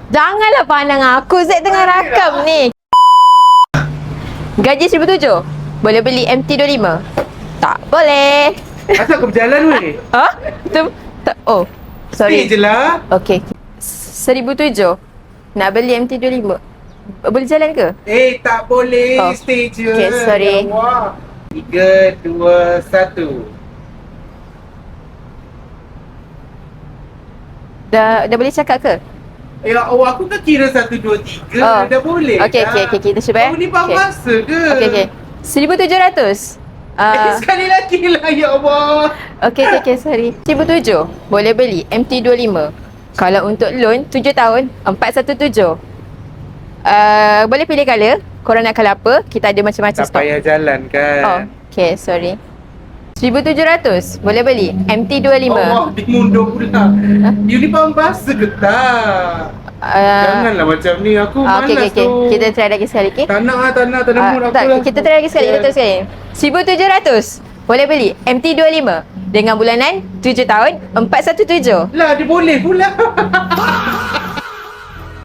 Janganlah pandang aku. Zack tengah rakam ni. Gaji 1,700. Boleh beli MT25? Tak boleh. Asal kau berjalan weh? Ha? Oh, sorry. Stay je lah. Okay. 1,700. Nak beli MT25. Boleh jalan ke? Tak boleh. Oh. Stay je. Okay, sorry. Ya Allah. 3, 2, 1. Dah boleh cakap ke? Ya Allah, aku kan kira 1, 2, 3. Oh. Dah boleh Okay, dah. kita cuba. Kau ni faham masa ke? Okay. 1,700. Sekali lagi lah, ya Allah. Okay, sorry. 1,700 boleh beli MT25. Kalau untuk loan 7 tahun 417. Boleh pilih colour. Korang nak colour apa? Kita ada macam-macam Tak stok. payah jalan kan? Oh, okay, sorry. 1,700 boleh beli MT25. Allah, dia mundur pula. You ni faham bahasa ke tak? Janganlah macam ni, aku malas Okay. tu. Kita try lagi sekali, okay? Tak nak mood aku Tak, lah. kita try lagi sekali, kita try sekali. 1,700 boleh beli MT25 dengan bulanan 7 tahun 417. Lah, dia boleh pula.